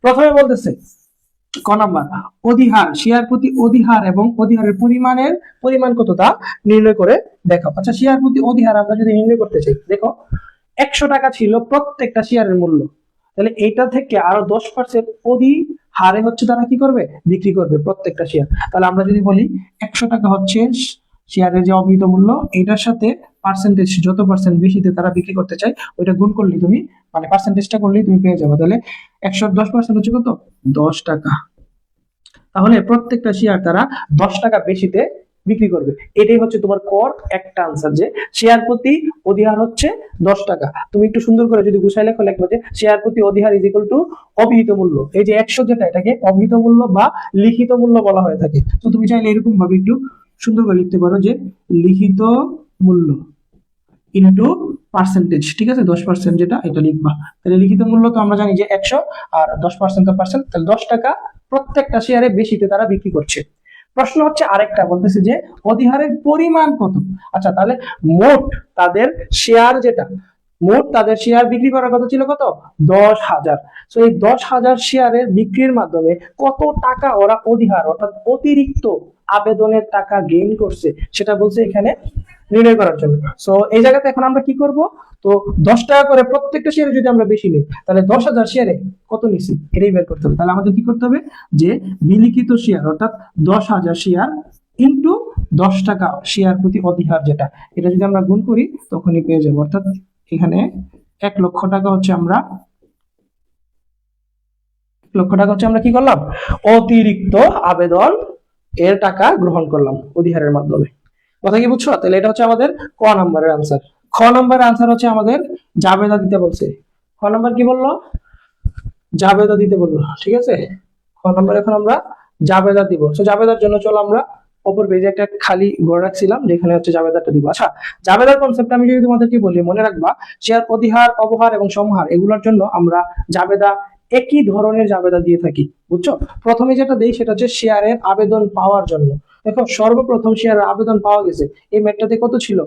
প্রথমে বলতেছে ক নাম্বার, অধিহার, শেয়ার প্রতি অধিহার এবং অধিহারের পরিমাণ কত তা নির্ণয় করে দেখাও। আচ্ছা, শেয়ার প্রতি অধিহার আমরা যদি নির্ণয় করতে চাই, দেখো 100 টাকা ছিল প্রত্যেকটা শেয়ারের মূল্য, তাহলে এইটা থেকে আরো 10% অধিহারে হচ্ছে তারা কি করবে, বিক্রি করবে প্রত্যেকটা শেয়ার। তাহলে আমরা যদি বলি 100 টাকা হচ্ছে শেয়ারের যে অবিহিত মূল্য, এটার সাথে পার্সেন্টেজ যত পার্সেন্ট বেশিতে তারা বিক্রি করতে চায় ওইটা গুণ করলেই তুমি, মানে পার্সেন্টেজটা করলেই তুমি পেয়ে যাবে। তাহলে 110% হচ্ছে কত, 10 টাকা। তাহলে প্রত্যেকটা শেয়ার তারা 10 টাকা বেশিতে বিক্রি করবে। এটাই হচ্ছে তোমার কর একটা আনসার, যে শেয়ার প্রতি অধিহার হচ্ছে 10 টাকা। তুমি একটু সুন্দর করে যদি গুছাই লেখো, লিখবো যে শেয়ার প্রতি অধিহার ইজ ইকুয়াল টু অবিহিত মূল্য। এই যে 100 যেটা, এটাকে অবিহিত মূল্য বা লিখিত মূল্য বলা হয়ে থাকে। তো তুমি চাইলে এরকম ভাবে একটু সুন্দর করে লিখতে পারো যে লিখিত মূল্য ইনটু পার্সেন্টেজ, ঠিক আছে, 10% যেটা এটা লিখবা। তাহলে লিখিত মূল্য তো আমরা জানি যে 100 আর 10% তো পার্সেন্ট, তাহলে 10 টাকা প্রত্যেকটা শেয়ারে বেশিতে তারা বিক্রি করছে। প্রশ্ন হচ্ছে আরেকটা, বলতেছে যে অধিহারের পরিমাণ কত। আচ্ছা, তাহলে মোট তাদের শেয়ার যেটা, মোট তাদের শেয়ার বিক্রি করার কথা ছিল কত, 10,000। তো এই 10,000 শেয়ারের বিক্রির মাধ্যমে কত টাকা ওরা অধিহার অর্থাৎ অতিরিক্ত আবেদনের টাকা গেইন করছে, সেটা বলছে এখানে নির্ণয় করার জন্য। সো এই জায়গাতে এখন আমরা কি করব, তো 10 টাকা করে প্রত্যেকটা শেয়ারে যদি আমরা বেশি নিই, তাহলে 10,000 শেয়ারে কত নিছি এটাই বের করতে হবে। তাহলে আমাদের কি করতে হবে, যে বিলিখিত শেয়ার অর্থাৎ 10,000 শেয়ার ইন্টু 10 টাকা শেয়ার প্রতি অধিহার যেটা, এটা যদি আমরা গুণ করি তখনই পেয়ে যাবো। অর্থাৎ এখানে 1 লক্ষ টাকা হচ্ছে আমরা কি করলাম, অতিরিক্ত আবেদন এর টাকা গ্রহণ করলাম অধিহারের মাধ্যমে। কথা কি বুঝছো? তাহলে এটা হচ্ছে আমাদের ক নম্বরের আনসার। খ নম্বরের আনসার হচ্ছে আমাদের জাবেদা দিতে বলছে। খ নম্বর কি বললো, জাবেদা দিতে বললো, ঠিক আছে। খ নম্বর এখন আমরা জাবেদা দিব। তো জাবেদার জন্য চলো আমরা অপর পেজে একটা খালি ঘর রাখছিলাম, যেখানে হচ্ছে জাবেদাটা দিব। আচ্ছা, জাবেদার কনসেপ্ট আমি যদি তোমাদেরকে বলি, মনে রাখবা শেয়ার অধিহার, অবহার এবং সমহার এগুলোর জন্য আমরা জাবেদা একই ধরনের জাবেদা দিয়ে থাকি, বুঝছো। প্রথমে যেটা দেই সেটা হচ্ছে শেয়ারের আবেদন পাওয়ার জন্য। দেখো, সর্বপ্রথম শেয়ারের আবেদন পাওয়া গেছে এই ম্যাটটাতে কত ছিল,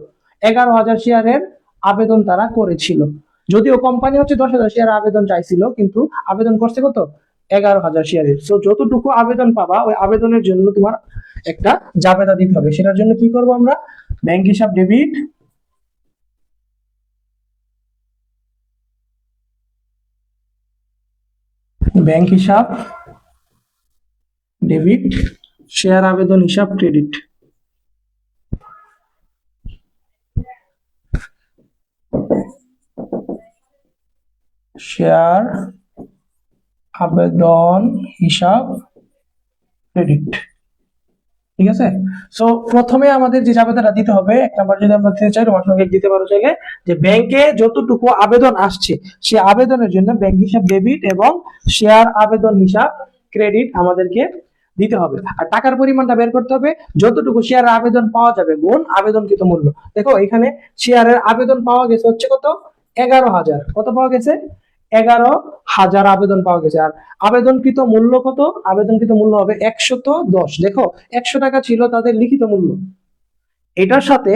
11,000 শেয়ারের আবেদন তারা করেছিল। যদিও কোম্পানি হচ্ছে 10,000 শেয়ার আবেদন চাইছিল, কিন্তু আবেদন করছে কত, 11,000 শেয়ারের। সো যতটুকু আবেদন পাবা ওই আবেদনের জন্য তোমার একটা জাবেদা দিতে হবে। সেটার জন্য কি করব আমরা, ব্যাংক হিসাব ডেবিট, ব্যাংক হিসাব ডেবিট, শেয়ার আবেদন হিসাব ক্রেডিট। শেয়ার আবেদন হিসাব ক্রেডিট, ঠিক আছে। সো প্রথমে আমাদের যে জাবেদাটা দিতে হবে, এক নাম্বার যদি আমরা দিতে চাই, তোমার সঙ্গে দিতে পারো চাইলে, যে ব্যাংকে যতটুকু আবেদন আসছে সে আবেদনের জন্য ব্যাংক হিসাব ডেবিট এবং শেয়ার আবেদন হিসাব ক্রেডিট আমাদেরকে দিতে হবে। আর টাকার পরিমাণটা বের করতে হবে যতটুকু শেয়ারের আবেদন পাওয়া যাবে গুণ আবেদনকৃত মূল্য। দেখো এখানে শেয়ারের আবেদন পাওয়া গেছে হচ্ছে কত, 11,000। কত পাওয়া গেছে, 11,000 আবেদন পাওয়া গেছে। আর আবেদনকৃত মূল্য কত, আবেদনকৃত মূল্য হবে 110। দেখো 100 টাকা ছিল তাদের লিখিত মূল্য, এটার সাথে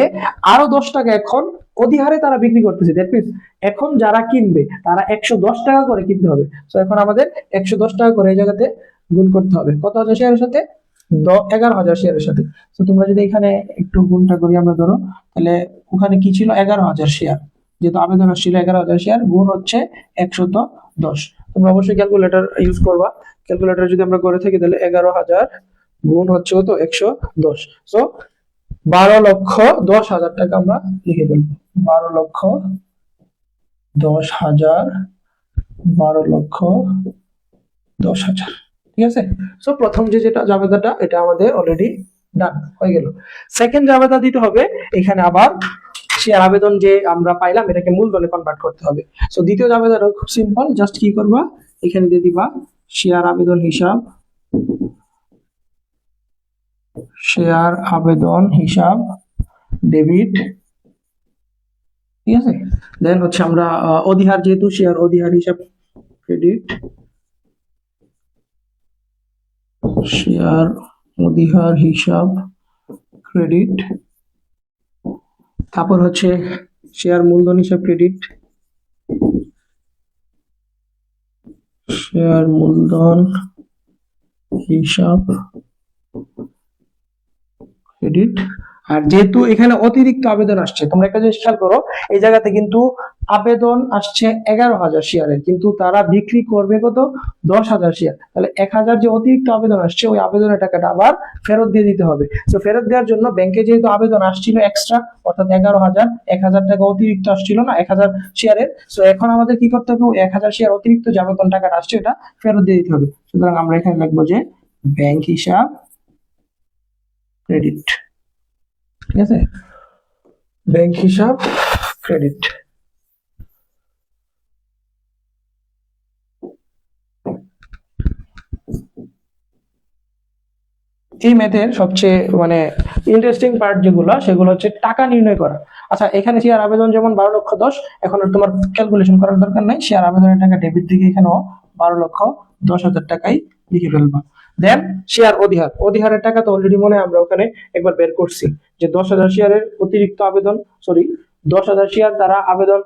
আরো 10 টাকা এখন অধিহারে তারা বিক্রি করতেছে। দ্যাট মিন্স এখন যারা কিনবে তারা 110 টাকা করে কিনতে হবে। তো এখন আমাদের 110 টাকা করে এই জায়গাতে গুণ করতে হবে কত হাজার শেয়ারের সাথে, 11,000 শেয়ারের সাথে। তো তোমরা যদি এখানে একটু গুণটা করি আমরা, ধরো তাহলে ওখানে কি ছিল, 11,000 শেয়ার, যেহেতু আবেদন আসছিল 11,000 শেয়ার, গুণ হচ্ছে 110। তোমরা অবশ্যই ক্যালকুলেটর ইউজ করবা। ক্যালকুলেটর যদি আমরা করে থাকি তাহলে 11,000 গুণ হচ্ছে কত, 110। সো 12,10,000 টাকা আমরা লিখে ফেলবো। 12,10,000, 12,10,000, ঠিক আছে। সো প্রথম যেটা জাবেদাটা এটা আমাদের অলরেডি ডান হয়ে গেল। সেকেন্ড জাবেদা দিতে হবে, এখানে আবার শেয়ার আবেদন যে আমরা পাইলাম এটাকে মূলধনে কনভার্ট করতে হবে। সো দ্বিতীয় জাবেদাটা খুব সিম্পল, জাস্ট কি করবা, এখানে দিয়ে দিবা শেয়ার আবেদন হিসাব, শেয়ার আবেদন হিসাব ডেবিট, ঠিক আছে। দেন হচ্ছে আমরা অধিহার, যেহেতু শেয়ার অধিহার হিসাব ক্রেডিট, শেয়ার অধিহার হিসাব ক্রেডিট। তারপর হচ্ছে শেয়ার মূলধন হিসাব ক্রেডিট, শেয়ার মূলধন হিসাব ক্রেডিট। আর যেহেতু এখানে অতিরিক্ত আবেদন আসছে, তোমরা একটা জিনিস খেয়াল করো, এই জায়গাতে কিন্তু আবেদন আসছে 11,000 শেয়ারের, কিন্তু তারা বিক্রি করবে কত, 10,000 শেয়ার। তাহলে 1,000 যে অতিরিক্ত আবেদন আসছে, ওই আবেদনের টাকাটা আবার ফেরত দিয়ে দিতে হবে। তো ফেরত দেওয়ার জন্য ব্যাংকে যেহেতু আবেদন আসছিল এক্সট্রা, অর্থাৎ 11,000, 1,000 টাকা অতিরিক্ত আসছিল না 1,000 শেয়ারের, তো এখন আমাদের কি করতে হবে, ওই 1,000 শেয়ার অতিরিক্ত যে আবেদন টাকাটা আসছে এটা ফেরত দিয়ে দিতে হবে। সুতরাং আমরা এখানে লিখবো যে ব্যাংক হিসাব ক্রেডিট। ঠিক আছে, ব্যাংক হিসাব ক্রেডিট। এই ম্যাথের সবচেয়ে মানে ইন্টারেস্টিং পার্ট যেগুলো, সেগুলো হচ্ছে টাকা নির্ণয় করা। আচ্ছা, এখানে শেয়ার আবেদন যেমন 12,10,000, এখন আর তোমার ক্যালকুলেশন করার দরকার নাই, শেয়ার আবেদনের টাকা ডেবিট দিকে এখানেও 12,10,000 টাকাই লিখে ফেলবা। দেন শেয়ার অধিহার, অধিহারের টাকা তো অলরেডি মনে হয় আমরা ওখানে একবার বের করছি, যে 10,000 শেয়ারের অতিরিক্ত আবেদন, সরি 10,000 শেয়ার তারা আবেদন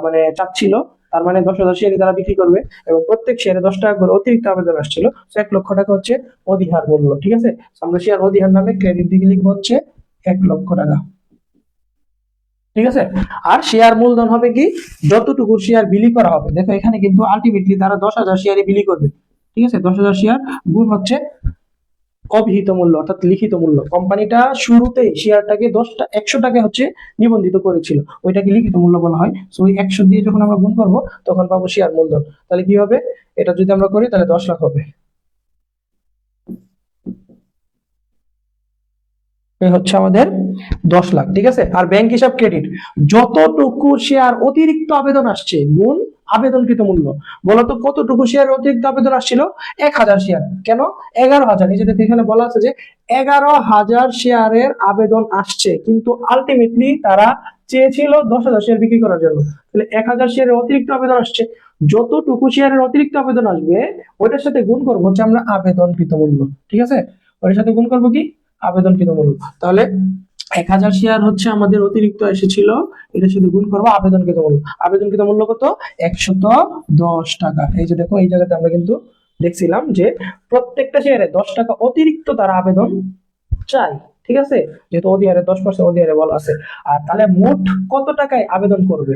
মানে চাচ্ছিল, তার মানে 10,000 শেয়ারই তারা বিক্রি করবে, এবং প্রত্যেক শেয়ারে 10 টাকা করে অতিরিক্ত আবেদন আসছিল, 1 লক্ষ টাকা হচ্ছে অধিহার মূল্য। ঠিক আছে, আমরা শেয়ার অধিহার নামে ক্রেডিট দিকে লিখবো হচ্ছে 1 লক্ষ টাকা। ঠিক আছে, আর শেয়ার মূলধন হবে কি, যতটুকু শেয়ার বিলি করা হবে। দেখো এখানে কিন্তু আলটিমেটলি তারা 10,000 শেয়ারই বিলি করবে। ঠিক আছে, 10,000 শেয়ার গুণ হচ্ছে অভিহিত মূল্য, অর্থাৎ লিখিত মূল্য। কোম্পানিটা শুরুতেই শেয়ারটাকে 100 টাকা হচ্ছে নিবন্ধিত করেছিল, ওইটাকে লিখিত মূল্য বলা হয়। সো ওই 100 দিয়ে যখন আমরা গুণ করবো তখন পাবো শেয়ার মূলধন। তাহলে কি হবে, এটা যদি আমরা করি তাহলে 10 লাখ হবে। এই হচ্ছে আমাদের 10 লাখ। ঠিক আছে, আর ব্যাংক হিসাব ক্রেডিট, যতটুকু শেয়ার অতিরিক্ত আবেদন আসছে গুণ আবেদনকৃত মূল্য। বলতো কতটুকু শেয়ার অতিরিক্ত আবেদন আসছিল, 1,000 শেয়ার। কেন 11,000, এই যে দেখো এখানে বলা আছে যে 11,000 শেয়ারের আবেদন আসছে, কিন্তু আলটিমেটলি তারা চেয়েছিল 10,000 শেয়ার বিক্রি করার জন্য। তাহলে 1,000 শেয়ারের অতিরিক্ত আবেদন আসছে, যতটুকু শেয়ারের অতিরিক্ত আবেদন আসবে ওইটার সাথে গুণ করবো হচ্ছে আমরা আবেদনকৃত মূল্য। ঠিক আছে, ওইটার সাথে গুণ করবো কি, আবেদনকৃত মূল্য। তাহলে 1,000 শেয়ার হচ্ছে আমাদের অতিরিক্ত এসেছিল, এটার সাথে গুণ করবো আবেদনকৃত মূল্য। আবেদনকৃত মূল্য কত, 110 টাকা। এই যে দেখো এই জায়গাতে আমরা কিন্তু দেখছিলাম যে প্রত্যেকটা শেয়ারে 10 টাকা অতিরিক্ত তারা আবেদন চাই। ঠিক আছে, যেহেতু অধিহারে 10% অধিহারে বলা আছে। আর তাহলে মোট কত টাকায় আবেদন করবে,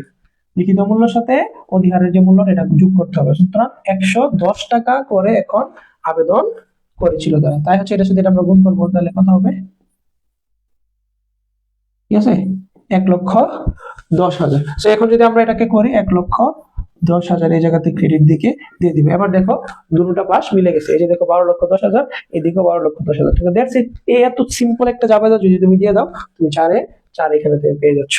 লিখিত মূল্যের সাথে অধিহারের যে মূল্য এটা যোগ করতে হবে। সুতরাং 110 টাকা করে এখন আবেদন করেছিল তারা। তাই হচ্ছে এটার সাথে আমরা গুণ করবো, তাহলে কত হবে, ঠিক আছে, 1,10,000। তো এখন যদি আমরা এটাকে করি 1,10,000 এই জায়গাতে ক্রেডিট দিকে দিয়ে দিবে। এবার দেখো দুটোটা পাশ মিলে গেছে, এই যে দেখো 12,10,000, এদিকেও 12,10,000। ঠিক আছে, দ্যাটস ইট। এই এত সিম্পল একটা জাবেদা যদি তুমি দিয়ে দাও, তুমি 4 এখানে তুমি পেয়ে যাচ্ছ।